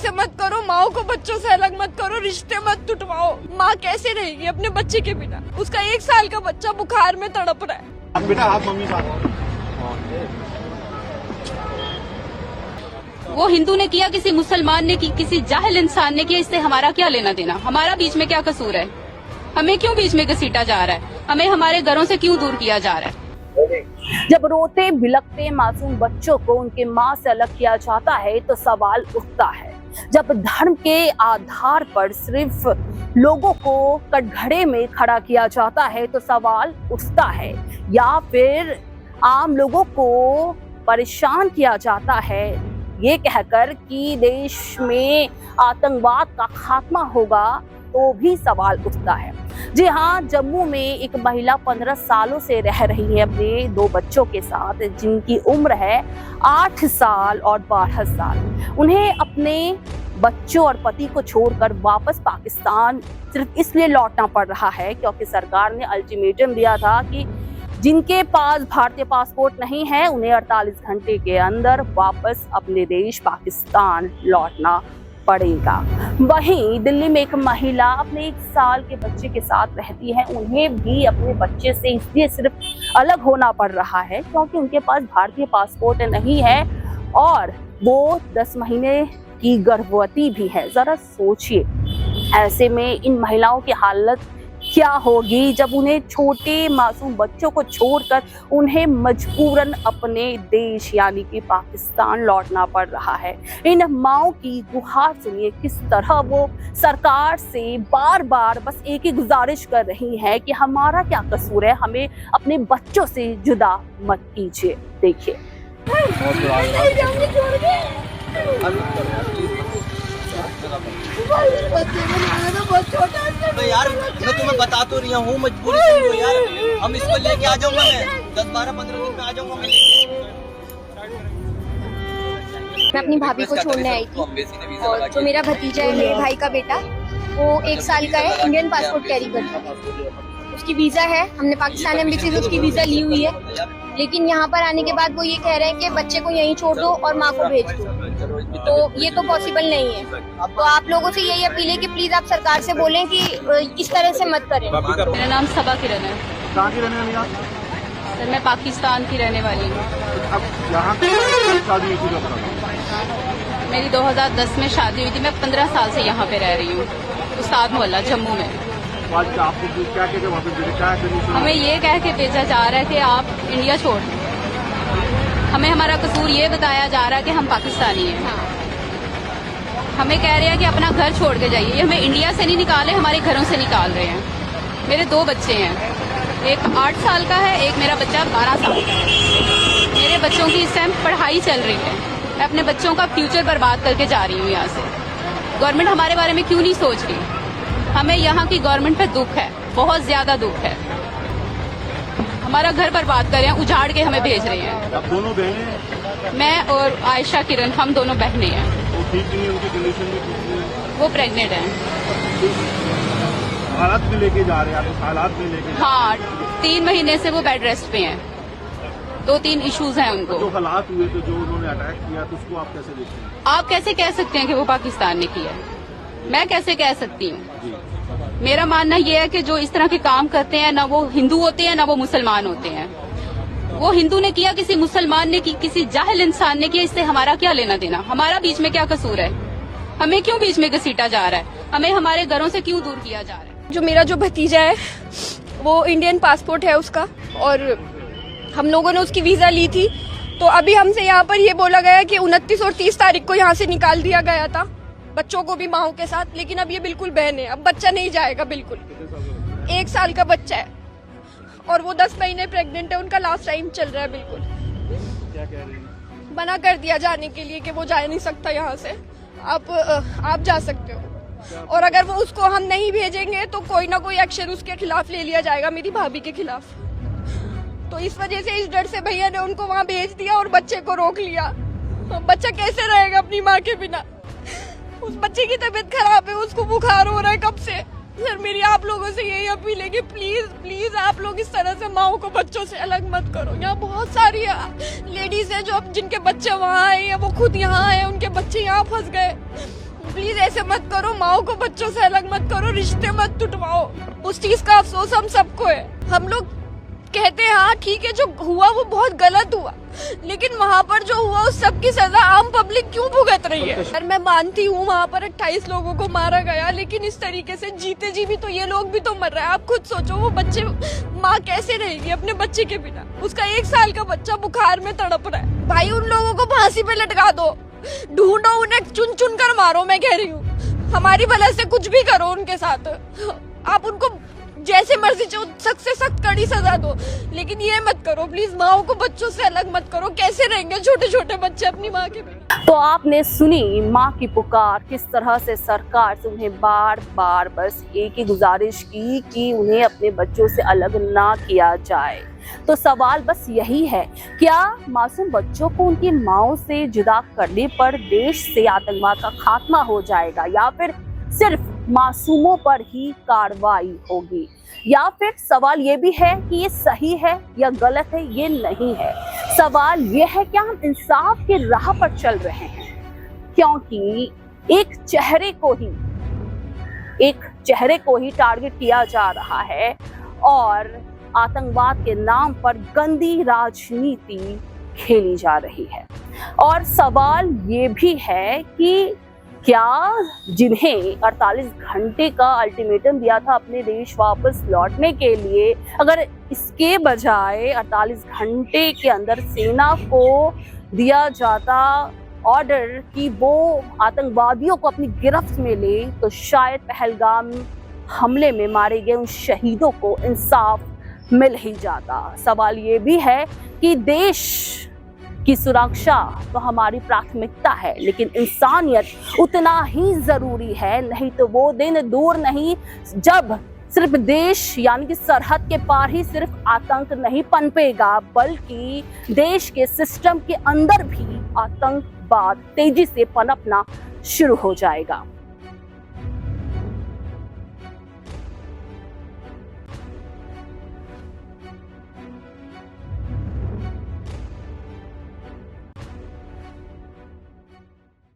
ऐसे मत करो, माओ को बच्चों से अलग मत करो, रिश्ते मत टुटवाओ। माँ कैसे रहेगी अपने बच्चे के बिना? उसका 1 साल का बच्चा बुखार में तड़प रहा है। बेटा आप मम्मी का वो हिंदू ने किया, किसी मुसलमान ने की, किसी जाहिल इंसान ने किया, इससे हमारा क्या लेना देना? हमारा बीच में क्या कसूर है? हमें क्यों बीच में घसीटा जा रहा है? हमें हमारे घरों से क्यों दूर किया जा रहा है? जब रोते बिलखते मासूम बच्चों को उनके माँ से अलग किया जाता है तो सवाल उठता है। जब धर्म के आधार पर सिर्फ लोगों को कटघरे में खड़ा किया जाता है तो सवाल उठता है, या फिर आम लोगों को परेशान किया जाता है ये कहकर कि देश में आतंकवाद का खात्मा होगा, तो भी सवाल उठता है। जी हाँ, जम्मू में एक महिला 15 सालों से रह रही है अपने 2 बच्चों के साथ, जिनकी उम्र है 8 साल और 12 साल। उन्हें अपने बच्चों और पति को छोड़कर वापस पाकिस्तान सिर्फ इसलिए लौटना पड़ रहा है क्योंकि सरकार ने अल्टीमेटम दिया था कि जिनके पास भारतीय पासपोर्ट नहीं है उन्हें 48 घंटे के अंदर वापस अपने देश पाकिस्तान लौटना पड़ेगा। वहीं दिल्ली में एक महिला अपने 1 साल के बच्चे के साथ रहती है। उन्हें भी अपने बच्चे से इसलिए सिर्फ अलग होना पड़ रहा है क्योंकि उनके पास भारतीय पासपोर्ट नहीं है और वो 10 महीने की गर्भवती भी है। जरा सोचिए, ऐसे में इन महिलाओं की हालत क्या होगी जब उन्हें छोटे मासूम बच्चों को छोड़कर उन्हें मजबूरन अपने देश यानी कि पाकिस्तान लौटना पड़ रहा है। इन माओं की गुहार सुनिए, किस तरह वो सरकार से बार बार बस एक ही गुजारिश कर रही है कि हमारा क्या कसूर है, हमें अपने बच्चों से जुदा मत कीजिए। देखिए तो यार मैं तुम्हें बता तो रही हूँ, मजबूरी समझो यार। हम इसको लेके आ जाऊंगा, मैं 10, 12, 15 दिन में आ जाऊंगा। मैं अपनी भाभी को छोड़ने आई थी और जो मेरा भतीजा है, मेरे भाई का बेटा, वो 1 साल का है, इंडियन पासपोर्ट कैरी करता है। उसकी वीजा है, हमने पाकिस्तान एम्बेसी से उसकी वीजा ली हुई है, लेकिन यहाँ पर आने के बाद वो ये कह रहे हैं कि बच्चे को यहीं छोड़ दो और माँ को भेज दो। तो ये तो पॉसिबल नहीं है। तो आप लोगों से यही अपील है कि प्लीज आप सरकार से बोलें कि इस तरह से मत करें। मेरा नाम सबा किरण है। कहाँ की रहने वाली आप? सर मैं पाकिस्तान की रहने वाली हूँ। अब यहाँ शादी हुई थी? मेरी 2010 में शादी हुई थी। मैं 15 साल से यहाँ पे रह रही हूँ, उस्ताद मोहल्ला जम्मू में। आपको क्या कहते वहाँ पे? हमें ये कह के भेजा जा रहा है कि आप इंडिया छोड़ दें। हमें हमारा कसूर ये बताया जा रहा है कि हम पाकिस्तानी हैं। हमें कह रहे हैं कि अपना घर छोड़ के जाइए। हमें इंडिया से नहीं निकाले, हमारे घरों से निकाल रहे हैं। मेरे 2 बच्चे हैं, एक 8 साल का है, एक मेरा बच्चा 12 साल का है। मेरे बच्चों की इस टाइम पढ़ाई चल रही है। मैं अपने बच्चों का फ्यूचर बर्बाद करके जा रही हूँ यहाँ से। गवर्नमेंट हमारे बारे में क्यों नहीं सोच रही? हमें यहाँ की गवर्नमेंट पे दुख है, बहुत ज्यादा दुख है। हमारा घर बर्बाद कर रहे हैं, उजाड़ के हमें भेज रहे हैं। आप दोनों बहनें? मैं और आयशा किरण, हम दोनों बहनें हैं। वो ठीक नहीं है, उनकी कंडीशन भी ठीक नहीं है। वो प्रेग्नेंट हैं। हालात में लेके जा रहे हैं आप? हालात में लेके? हाँ, 3 महीने से वो बेड रेस्ट पे हैं। 2-3 इश्यूज हैं उनको। जो हालात हुए थे, जो उन्होंने अटैक किया, तो उसको आप कैसे देखते हैं? आप कैसे कह सकते हैं कि वो पाकिस्तान ने किया है? मैं कैसे कह सकती हूँ? मेरा मानना ये है कि जो इस तरह के काम करते हैं, ना वो हिंदू होते हैं ना वो मुसलमान होते हैं। वो हिंदू ने किया, किसी मुसलमान ने की, किसी जाहिल इंसान ने किया, इससे हमारा क्या लेना देना? हमारा बीच में क्या कसूर है? हमें क्यों बीच में घसीटा जा रहा है? हमें हमारे घरों से क्यों दूर किया जा रहा है? जो मेरा जो भतीजा है वो इंडियन पासपोर्ट है उसका, और हम लोगों ने उसकी वीजा ली थी। तो अभी हमसे यहाँ पर ये बोला गया कि 29 और 30 तारीख को यहाँ से निकाल दिया गया था बच्चों को भी माओ के साथ, लेकिन अब ये बिल्कुल बहन है, अब बच्चा नहीं जाएगा बिल्कुल। 1 साल का बच्चा है और वो 10 महीने प्रेग्नेंट है, उनका लास्ट टाइम चल रहा है। बिल्कुल क्या कह रही है? मना कर दिया जाने के लिए कि वो जा नहीं सकता यहाँ से, आप जा सकते हो। और अगर वो उसको हम नहीं भेजेंगे तो कोई ना कोई एक्शन उसके खिलाफ ले लिया जाएगा, मेरी भाभी के खिलाफ। तो इस वजह से, इस डर से भैया ने उनको वहाँ भेज दिया और बच्चे को रोक लिया। बच्चा कैसे रहेगा अपनी माँ के बिना? उस बच्चे की तबीयत खराब है, उसको बुखार हो रहा है कब से। सर मेरी आप लोगों से यही अपील है कि प्लीज प्लीज आप लोग इस तरह से माओ को बच्चों से अलग मत करो। यहाँ बहुत सारी लेडीज है जो जिनके बच्चे वहाँ आए या वो खुद यहाँ आए, उनके बच्चे यहाँ फंस गए। प्लीज ऐसे मत करो, माओ को बच्चों से अलग मत करो, रिश्ते मत टूटवाओ। उस चीज का अफसोस हम सबको है। हम लोग कहते हैं हाँ ठीक है, जो हुआ वो बहुत गलत हुआ, लेकिन वहाँ पर जो हुआ उस सब की सजा आम पब्लिक क्यों भुगत रही है? और मैं मानती हूँ वहाँ पर 28 लोगों को मारा गया, लेकिन इस तरीके से जीते जी भी तो ये लोग भी तो मर रहे हैं। आप खुद सोचो, वो बच्चे, माँ कैसे रहेगी अपने बच्चे के बिना? उसका 1 साल का बच्चा बुखार में तड़प रहा है। भाई उन लोगों को फांसी पे लटका दो, ढूंढो उन्हें, चुन चुन कर मारो। मैं कह रही हूँ हमारी भला से कुछ भी करो उनके साथ, आप उनको जैसे मर्जी सख्त से सख्त कड़ी सजा दो, लेकिन ये मत करो प्लीज, माओ को बच्चों से अलग मत करो। कैसे रहेंगे छोटे छोटे बच्चे अपनी माँ के बिना? तो आपने सुनी माँ की पुकार, किस तरह से सरकार से उन्हें बार बार बस एक ही गुजारिश की कि उन्हें अपने बच्चों से अलग ना किया जाए। तो सवाल बस यही है, क्या मासूम बच्चों को उनकी माओ से जुदा करने पर देश से आतंकवाद का खात्मा हो जाएगा, या फिर सिर्फ मासूमों पर ही कार्रवाई होगी? या फिर सवाल ये भी है कि ये सही है या गलत है? ये नहीं है, सवाल ये है क्या हम इंसाफ की राह पर चल रहे हैं? क्योंकि एक चेहरे को ही टारगेट किया जा रहा है और आतंकवाद के नाम पर गंदी राजनीति खेली जा रही है। और सवाल ये भी है कि क्या जिन्हें 48 घंटे का अल्टीमेटम दिया था अपने देश वापस लौटने के लिए, अगर इसके बजाय 48 घंटे के अंदर सेना को दिया जाता ऑर्डर कि वो आतंकवादियों को अपनी गिरफ्त में ले, तो शायद पहलगाम हमले में मारे गए उन शहीदों को इंसाफ मिल ही जाता। सवाल ये भी है कि देश की सुरक्षा तो हमारी प्राथमिकता है, लेकिन इंसानियत उतना ही जरूरी है। नहीं तो वो दिन दूर नहीं जब सिर्फ देश यानी कि सरहद के पार ही सिर्फ आतंक नहीं पनपेगा, बल्कि देश के सिस्टम के अंदर भी आतंकवाद तेजी से पनपना शुरू हो जाएगा।